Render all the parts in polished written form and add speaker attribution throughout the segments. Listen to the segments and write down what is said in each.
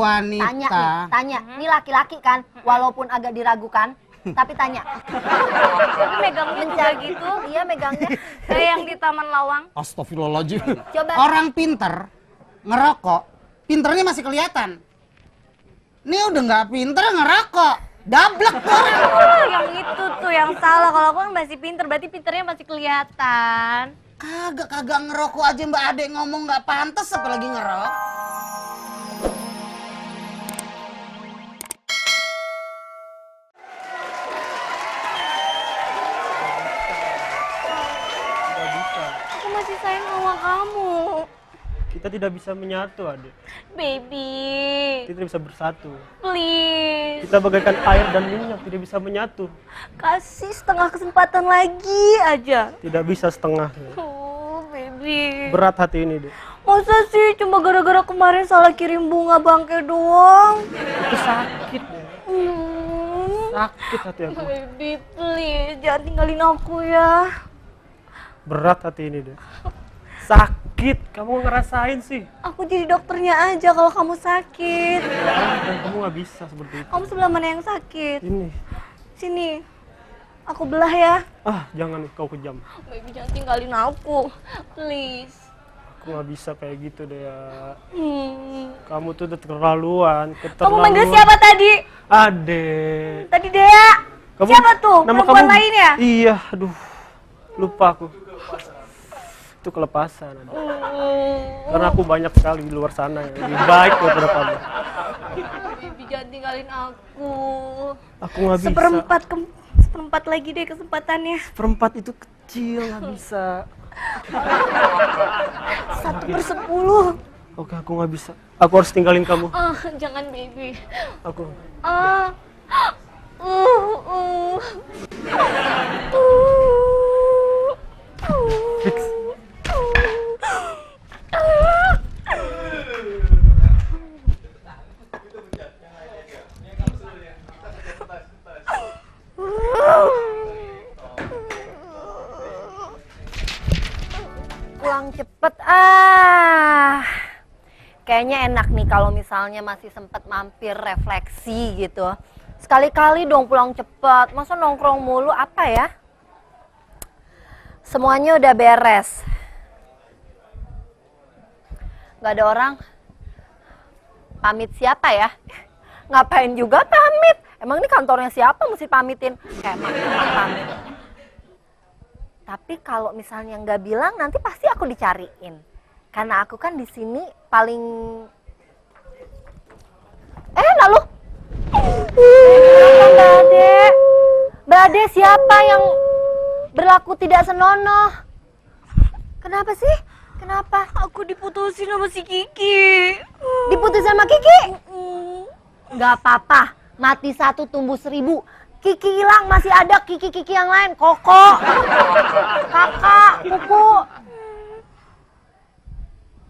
Speaker 1: wanita.
Speaker 2: Tanya. Ini laki-laki kan, walaupun agak diragukan, tapi tanya.
Speaker 3: Tapi megangnya juga gitu.
Speaker 2: Iya megangnya.
Speaker 3: Kayak yang di Taman Lawang.
Speaker 1: Astagfirullahaladzim.
Speaker 2: Coba.
Speaker 1: Orang pinter ngerokok, pinternya masih kelihatan. Ini udah nggak pinter ngerokok, dablek tuh.
Speaker 3: Oh, yang itu tuh yang salah. Kalau aku kan masih pinter, berarti pinternya masih kelihatan.
Speaker 1: Kagak ngerokok aja Mbak Ade ngomong nggak pantas apalagi ngerok.
Speaker 3: Aku masih sayang sama kamu.
Speaker 4: Kita tidak bisa menyatu, Adik.
Speaker 3: Baby,
Speaker 4: Kita tidak bisa bersatu.
Speaker 3: please.
Speaker 4: Kita bagaikan air dan minyak, tidak bisa menyatu.
Speaker 3: Kasih setengah kesempatan lagi aja.
Speaker 4: Tidak bisa setengah.
Speaker 3: Oh, baby.
Speaker 4: Berat hati ini, Dek.
Speaker 3: Masa sih cuma gara-gara kemarin salah kirim bunga bangke doang?
Speaker 4: Itu sakit, Dek. Sakit hati aku.
Speaker 3: Baby, please. Jangan tinggalin aku ya.
Speaker 4: Berat hati ini, Dek. Sakit, kamu ngerasain sih.
Speaker 3: Aku jadi dokternya aja kalau kamu sakit.
Speaker 4: Dan kamu nggak bisa seperti itu.
Speaker 3: Kamu sebelah mana yang sakit?
Speaker 4: Ini.
Speaker 3: Sini. Aku belah ya.
Speaker 4: Jangan kau kejam.
Speaker 3: Baby, jangan tinggalin aku. Please.
Speaker 4: Aku nggak bisa kayak gitu, deh ya.
Speaker 3: Hmm.
Speaker 4: Kamu tuh udah keterlaluan.
Speaker 3: Kamu manggil siapa tadi?
Speaker 4: Ade.
Speaker 3: Tadi Dea.
Speaker 4: Kamu,
Speaker 3: Siapa tuh?
Speaker 4: nama
Speaker 3: Perempuan
Speaker 4: kamu,
Speaker 3: lain ya?
Speaker 4: Iya, aduh. Lupa aku. Itu kelepasan. Karena aku banyak sekali di luar sana yang lebih baik daripada kamu.
Speaker 3: Baby, jangan tinggalin aku.
Speaker 4: Aku nggak bisa.
Speaker 3: Seperempat lagi deh kesempatannya.
Speaker 4: Seperempat itu kecil, nggak bisa.
Speaker 3: 1/10.
Speaker 4: Oke, aku nggak bisa. Aku harus tinggalin kamu.
Speaker 3: Jangan baby.
Speaker 4: Aku. Fix.
Speaker 2: Pulang cepet kayaknya enak nih kalau misalnya masih sempet mampir refleksi gitu. Sekali-kali dong pulang cepet, masa nongkrong mulu apa ya? Semuanya udah beres. Gak ada orang. Pamit siapa ya? Ngapain juga pamit? Emang ini kantornya siapa mesti pamitin? Emang pamit. Tapi kalau misalnya nggak bilang nanti pasti aku dicariin. Karena aku kan di sini paling lalu Mbak Ade. Mbak Ade siapa yang berlaku tidak senonoh? Kenapa sih? Kenapa?
Speaker 3: Aku diputusin sama si Kiki.
Speaker 2: Diputus sama Kiki? Nggak apa-apa. Mati satu tumbuh 1000. Kiki hilang masih ada Kiki-Kiki yang lain. Koko, kakak, kuku.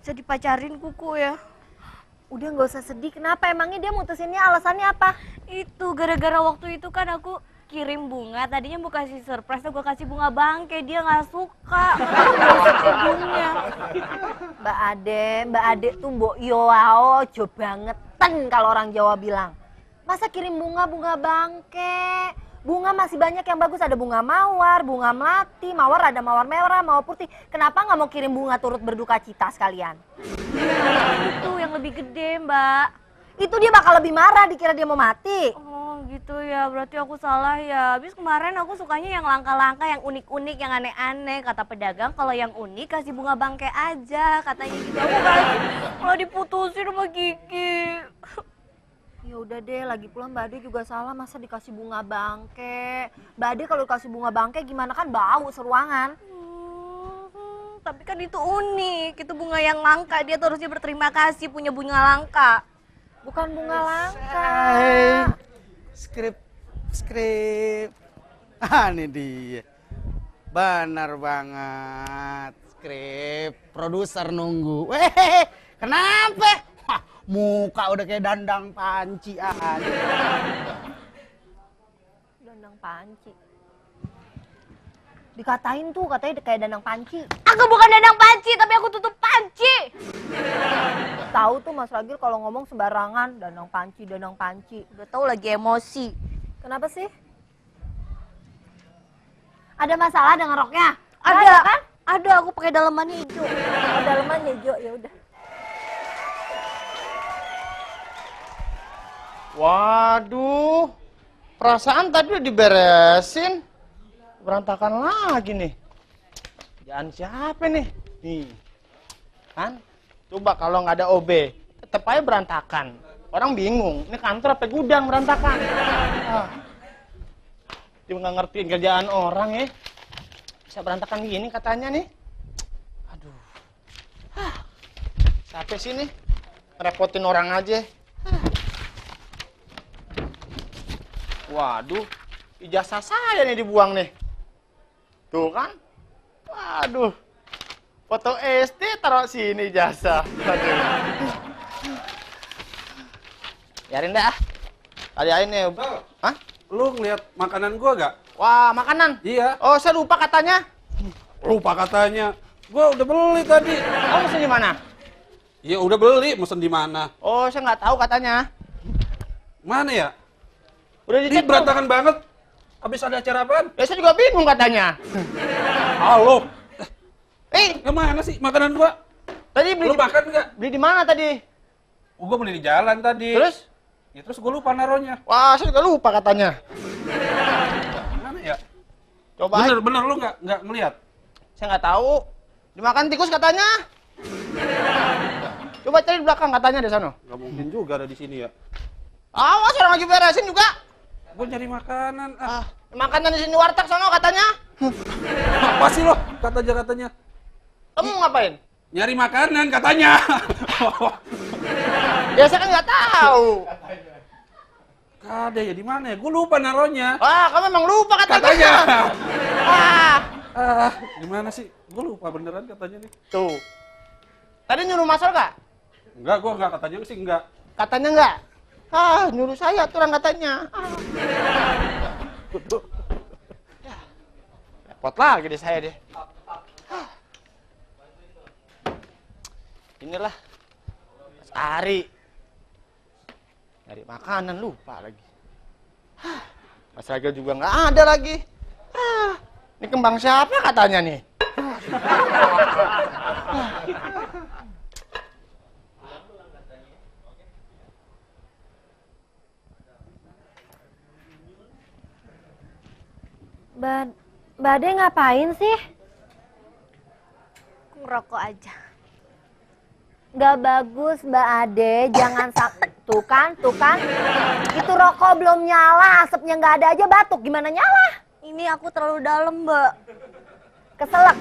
Speaker 3: Bisa dipacarin kuku ya?
Speaker 2: Udah nggak usah sedih. Kenapa emangnya dia mutusinnya alasannya apa?
Speaker 3: Itu gara-gara waktu itu kan aku kirim bunga. Tadinya mau kasih surprise, gue kasih bunga bangke. Dia nggak suka. Bunga.
Speaker 2: Mbak Ade tuh mbok yoao jo bangetan kalau orang Jawa bilang. Masa kirim bunga bangke? Bunga masih banyak yang bagus, ada bunga mawar, bunga melati, mawar ada mawar merah, mawar putih. Kenapa nggak mau kirim bunga turut berduka cita sekalian?
Speaker 3: Itu yang lebih gede, Mbak.
Speaker 2: Itu dia bakal lebih marah, dikira dia mau mati.
Speaker 3: Oh gitu ya, berarti aku salah ya. Habis kemarin aku sukanya yang langka-langka, yang unik-unik, yang aneh-aneh. Kata pedagang kalau yang unik kasih bunga bangke aja, katanya gitu. Aku kasih, malah diputusin sama Kiki.
Speaker 2: Ya udah deh, lagi pula Mbak Ade juga salah, masa dikasih bunga bangke. Mbak Ade kalau dikasih bunga bangke gimana, kan bau seruangan.
Speaker 3: Tapi kan itu unik, itu bunga yang langka, dia tuh harusnya berterima kasih punya bunga langka.
Speaker 2: Bukan bunga langka.
Speaker 1: Skrip. Ini dia. Benar banget. Skrip. Produser nunggu. Kenapa? Muka udah kayak dandang panci aja.
Speaker 2: Dandang panci. Dikatain tuh, katanya kayak dandang panci.
Speaker 3: Aku bukan dandang panci, tapi aku tutup panci.
Speaker 2: Tahu tuh Mas Ragil kalau ngomong sembarangan, danang panci.
Speaker 3: Udah tahu lagi emosi.
Speaker 2: Kenapa sih? Ada masalah dengan roknya? Nggak
Speaker 3: Ada
Speaker 2: kan?
Speaker 3: Ada, aku pakai dalemannya hijau.
Speaker 2: Oh, daleman hijau, ya udah.
Speaker 5: Waduh, perasaan tadi udah diberesin, berantakan lagi nih. Kerjaan siapa nih? Nih, kan? Coba kalau nggak ada OB, tetep aja berantakan. Orang bingung, ini kantor apa gudang berantakan? Dia nggak ngertiin kerjaan orang ya. Bisa berantakan gini katanya nih. Aduh, siapa sih nih? Repotin orang aja. Waduh, ijazah saya nih dibuang nih. Tuh kan? Waduh, foto SD taruh sini ijazah. Waduh. Biarin dah. Kalian nih. Hah?
Speaker 6: Lu ngeliat makanan gua gak?
Speaker 5: Wah, makanan?
Speaker 6: Iya.
Speaker 5: Oh, saya lupa katanya.
Speaker 6: Lupa katanya. Gua udah beli tadi.
Speaker 5: Kamu mesen di mana?
Speaker 6: Iya udah beli, mesen di mana?
Speaker 5: Oh, saya nggak tahu katanya.
Speaker 6: Mana ya?
Speaker 5: Udah
Speaker 6: Ini
Speaker 5: dicek belum?
Speaker 6: berantakan banget. Habis ada acara apaan?
Speaker 5: Ya, saya juga bingung katanya.
Speaker 6: Halo.
Speaker 5: Mana
Speaker 6: sih makanan gua?
Speaker 5: Tadi beli
Speaker 6: Lu makan nggak?
Speaker 5: beli di mana tadi?
Speaker 6: Gua beli di jalan tadi.
Speaker 5: Terus?
Speaker 6: Ya terus gua lupa naruhnya.
Speaker 5: Wah, saya juga lupa katanya.
Speaker 6: Mana ya?
Speaker 5: Coba aja.
Speaker 6: Bener lu nggak ngeliat?
Speaker 5: Saya nggak tahu. Dimakan tikus katanya. Coba cari di belakang katanya di sana.
Speaker 6: Nggak mungkin juga ada di sini ya.
Speaker 5: Awas, orang lagi beresin juga.
Speaker 6: Gua nyari makanan.
Speaker 5: Makanan di sini warteg sana katanya.
Speaker 6: Apa sih lo? Katanya.
Speaker 5: Kamu ngapain?
Speaker 6: Nyari makanan katanya.
Speaker 5: Ya saya kan nggak tahu.
Speaker 6: Ada ya di mana ya? Gua lupa naruhnya.
Speaker 5: Wah, kamu emang lupa
Speaker 6: Katanya.
Speaker 5: Wah,
Speaker 6: Gimana sih? Gua lupa beneran katanya nih.
Speaker 5: tuh. Tadi nyuruh masuk nggak?
Speaker 6: Enggak, gua enggak katanya sih enggak.
Speaker 5: Katanya nggak? Nyuruh saya tuh orang katanya. Ya, repot lagi deh saya deh. Inilah Mas Ari. Nyari makanan lupa lagi. Mas Ragil juga nggak ada lagi. Ini kembang siapa katanya nih?
Speaker 2: Mbak Ade ngapain sih?
Speaker 3: Aku ngerokok aja.
Speaker 2: Nggak bagus Mbak Ade, jangan tuh kan. Itu rokok belum nyala, asapnya nggak ada aja batuk, gimana nyala?
Speaker 3: Ini aku terlalu dalam, Mbak.
Speaker 2: Keselak.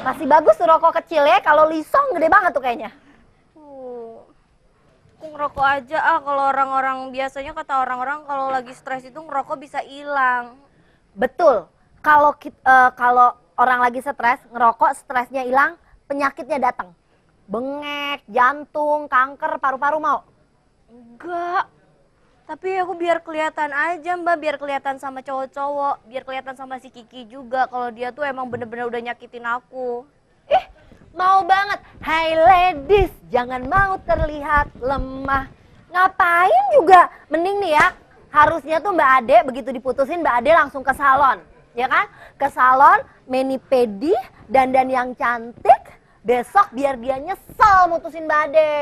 Speaker 2: Masih bagus tuh rokok kecil ya, kalau lisong gede banget tuh kayaknya.
Speaker 3: Aku ngerokok aja kalau orang-orang biasanya kata orang-orang kalau lagi stres itu ngerokok bisa hilang.
Speaker 2: Betul, kalau orang lagi stres, ngerokok stresnya hilang, penyakitnya datang. Bengek, jantung, kanker, paru-paru mau?
Speaker 3: Enggak. Tapi aku biar kelihatan aja, Mbak, biar kelihatan sama cowok-cowok, biar kelihatan sama si Kiki juga kalau dia tuh emang bener-bener udah nyakitin aku.
Speaker 2: Mau banget. Hai ladies, jangan mau terlihat lemah. Ngapain juga? Mending nih ya, harusnya tuh Mbak Ade begitu diputusin Mbak Ade langsung ke salon. Ya kan? Ke salon, mani-pedi, dandan yang cantik. Besok biar dia nyesel mutusin Mbak Ade.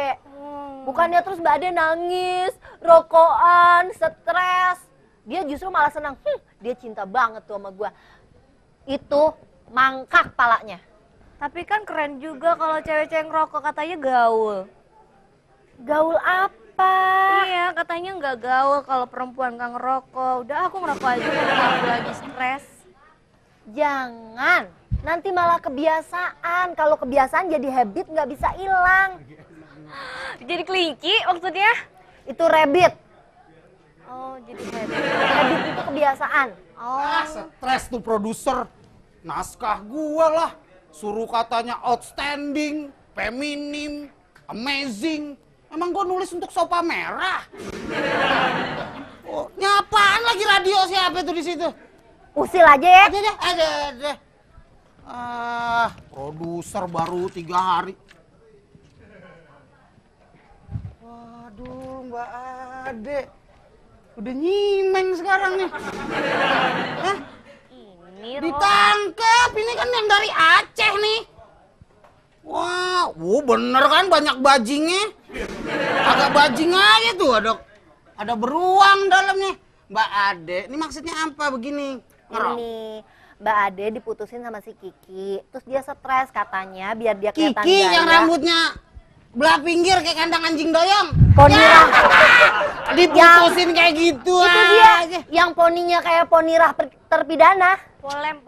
Speaker 2: Bukannya terus Mbak Ade nangis, rokokan, stres. Dia justru malah senang. Dia cinta banget tuh sama gua. Itu mangkak palanya.
Speaker 3: Tapi kan keren juga kalau cewek-cewek ngerokok, katanya gaul.
Speaker 2: Gaul apa?
Speaker 3: Iya, katanya nggak gaul kalau perempuan nggak ngerokok. Udah aku ngerokok aja kalau aku lagi stres.
Speaker 2: Jangan, nanti malah kebiasaan. Kalau kebiasaan jadi habit nggak bisa hilang.
Speaker 3: Jadi kelinci maksudnya?
Speaker 2: Itu rabbit.
Speaker 3: Oh, jadi habit.
Speaker 2: Habit itu kebiasaan.
Speaker 3: Oh.
Speaker 1: Stres tuh produser. Naskah gua lah. Suruh katanya outstanding, feminim, amazing. Emang gua nulis untuk sopa merah. Oh, nyapaan lagi radio siapa tuh di situ?
Speaker 2: Usil aja ya.
Speaker 1: Ada. Produser baru 3 hari. Mbak Ade. Udah nyimeng sekarang nih. Hah?
Speaker 3: Ini Ro.
Speaker 1: Ditangkap, ini kan yang dari Aceh nih. Wah, bener kan banyak bajingnya. Agak bajing aja tuh, ada beruang dalamnya. Mbak Ade, ini maksudnya apa begini? Ngerok.
Speaker 2: Ini Mbak Ade diputusin sama si Kiki, terus dia stres katanya biar dia kelihatan
Speaker 1: Kiki
Speaker 2: gaya.
Speaker 1: yang rambutnya belah pinggir kayak kandang anjing doyong.
Speaker 2: Ponirah.
Speaker 1: Diputusin kayak gitu
Speaker 2: Itu dia
Speaker 1: aja.
Speaker 2: yang poninya kayak ponirah terpidana.
Speaker 3: Polem.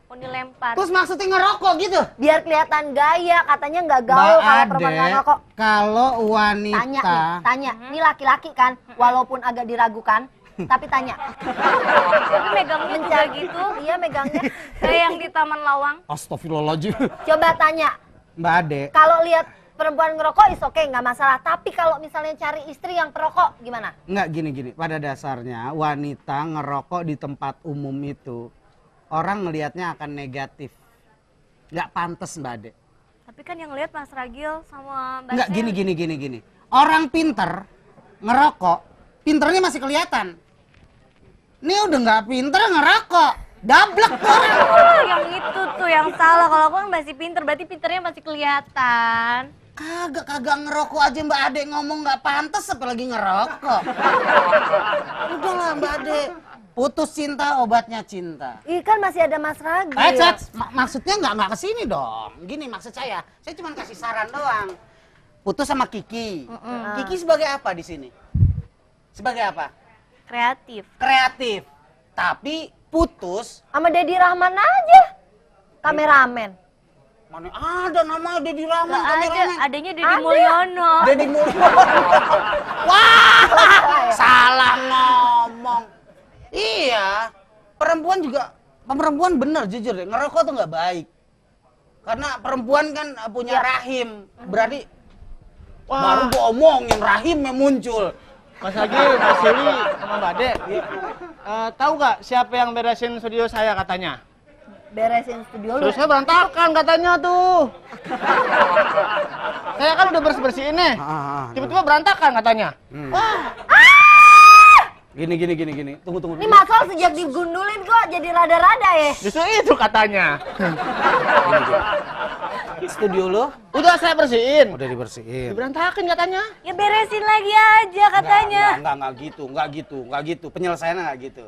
Speaker 3: Poni lempar.
Speaker 1: Terus maksudnya ngerokok gitu?
Speaker 2: Biar kelihatan gaya, katanya nggak gaul kalau perempuan nggak ngerokok.
Speaker 1: Kalau wanita
Speaker 2: Tanya nih, tanya. Ini laki-laki kan, walaupun agak diragukan, tapi tanya.
Speaker 3: Tapi megangnya juga gitu.
Speaker 2: Iya megangnya.
Speaker 3: Kayak yang di Taman Lawang.
Speaker 1: Astagfirullahaladzim.
Speaker 2: Coba tanya,
Speaker 1: Mbak Ade,
Speaker 2: kalau lihat perempuan ngerokok is oke, nggak masalah. Tapi kalau misalnya cari istri yang perokok, gimana?
Speaker 1: nggak gini. Pada dasarnya wanita ngerokok di tempat umum itu orang ngelihatnya akan negatif. Nggak pantas Mbak Ade.
Speaker 3: Tapi kan yang lihat Mas Ragil sama Mbak
Speaker 1: Nggak
Speaker 3: Sel.
Speaker 1: gini. Orang pinter ngerokok, pinternya masih kelihatan. Ini udah nggak pinter ngerokok, dablek tuh orang.
Speaker 3: Oh, yang itu tuh yang salah. Kalau aku kan masih pinter, berarti pinternya masih kelihatan.
Speaker 1: Kagak ngerokok aja Mbak Ade ngomong nggak pantas apalagi ngerokok. Udahlah Mbak Ade, putus cinta obatnya cinta.
Speaker 2: Ih kan masih ada Mas Ragil.
Speaker 1: Maksudnya nggak kesini dong. Gini maksud saya cuma kasih saran doang. Putus sama Kiki. Kiki sebagai apa di sini? Sebagai apa?
Speaker 3: Kreatif.
Speaker 1: Kreatif. Tapi putus.
Speaker 2: Sama Dedi Rahman aja, kameramen.
Speaker 1: Mana ada nama Dedi Rahman
Speaker 3: Gak ada,
Speaker 1: kameramen?
Speaker 3: adanya Deddy Mulyono.
Speaker 1: Dedi Mulyono. Wah, salah ngomong. Iya, perempuan bener jujur deh, ngerokok tuh nggak baik. Karena perempuan kan punya rahim, berarti baru gua omongin rahimnya muncul.
Speaker 5: Mas Agil, Mas Sili, sama Mbak Ade. Tahu nggak siapa yang beresin studio saya katanya?
Speaker 2: Beresin studio lu.
Speaker 5: Studio saya berantakan katanya tuh. Saya kan udah bersih-bersihin nih. Tiba-tiba berantakan katanya.
Speaker 1: Gini. Tunggu.
Speaker 2: Ini Mas Sol sejak digundulin kok jadi rada-rada ya.
Speaker 5: Justru itu katanya.
Speaker 1: Studio lo
Speaker 5: Udah saya bersihin.
Speaker 1: udah dibersihin.
Speaker 5: Berantakan katanya.
Speaker 3: Ya beresin lagi aja katanya.
Speaker 1: Enggak gitu. Penyelesaiannya nggak gitu.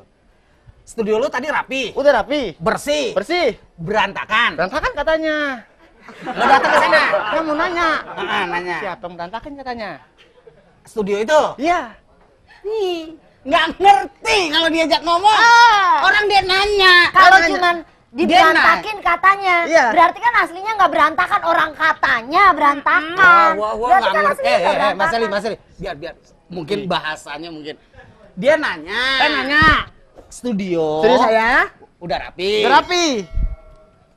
Speaker 1: Studio lo tadi rapi,
Speaker 5: Udah rapi.
Speaker 1: bersih,
Speaker 5: Bersih.
Speaker 1: berantakan.
Speaker 5: Berantakan katanya.
Speaker 1: Lo datang ke sana.
Speaker 5: Saya mau nanya.
Speaker 1: Nanya.
Speaker 5: Siapa yang berantakan katanya?
Speaker 1: Studio itu?
Speaker 5: Iya.
Speaker 1: Nggak ngerti kalau diajak ngomong. Orang dia nanya.
Speaker 2: Kalau
Speaker 1: Dia nanya.
Speaker 2: cuman
Speaker 1: Dia
Speaker 2: diberantakin katanya,
Speaker 5: Iya.
Speaker 2: berarti kan aslinya nggak berantakan, orang katanya berantakan.
Speaker 1: Wah,
Speaker 2: Berarti
Speaker 1: nggak
Speaker 2: kan
Speaker 1: ngerti.
Speaker 2: aslinya nggak berantakan.
Speaker 1: Mas Ali. Biar. Mungkin bahasanya mungkin. Dia nanya.
Speaker 5: Saya nanya.
Speaker 1: Studio.
Speaker 5: Studio saya
Speaker 1: Udah rapi.
Speaker 5: udah rapi.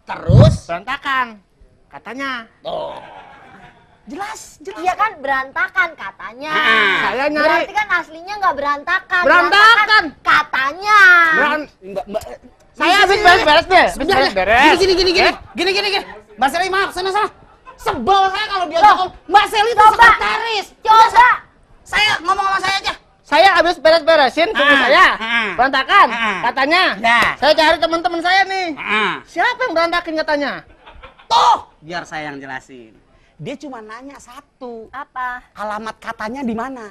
Speaker 1: Terus.
Speaker 5: Berantakan katanya.
Speaker 1: Oh. Jelas.
Speaker 2: Iya kan berantakan katanya.
Speaker 5: Saya nyari.
Speaker 2: Berarti kan aslinya nggak berantakan.
Speaker 5: Berantakan.
Speaker 2: Katanya.
Speaker 1: Mbak.
Speaker 5: Saya habis beres-beres deh. Habis beres-beres.
Speaker 1: Gini. Mbak Seli maaf, sana. Sebel saya kalau dia ngomong. Mbak Seli itu
Speaker 2: Coba.
Speaker 1: sekretaris.
Speaker 2: Coba.
Speaker 1: Saya ngomong sama saya aja.
Speaker 5: Saya habis beres-beresin studio saya. Berantakan katanya.
Speaker 1: Ya.
Speaker 5: Saya cari teman-teman saya nih.
Speaker 1: Ah.
Speaker 5: Siapa yang berantakin katanya?
Speaker 1: Tuh, biar saya yang jelasin. Dia cuma nanya satu.
Speaker 2: Apa?
Speaker 1: Alamat katanya di mana?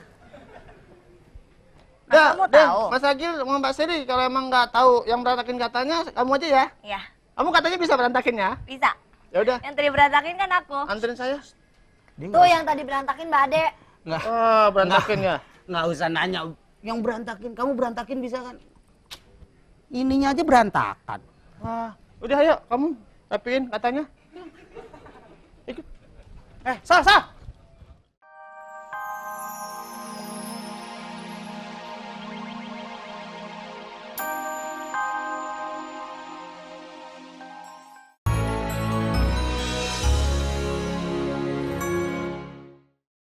Speaker 3: Kamu tahu?
Speaker 5: Mas Agil sama Mbak Seri, kalau emang nggak tahu yang berantakin katanya, kamu aja ya.
Speaker 3: Ya,
Speaker 5: Kamu katanya bisa berantakin ya?
Speaker 3: bisa.
Speaker 5: Ya udah,
Speaker 3: Yang tadi berantakin kan aku.
Speaker 5: anterin saya.
Speaker 2: Tuh yang tadi berantakin Mbak Ade.
Speaker 5: Oh, berantakin ya.
Speaker 1: Nggak usah nanya. Yang berantakin, kamu berantakin bisa kan? Ininya aja berantakan.
Speaker 5: Wah, udah ayo kamu rapiin katanya. Ikut.
Speaker 1: Sal.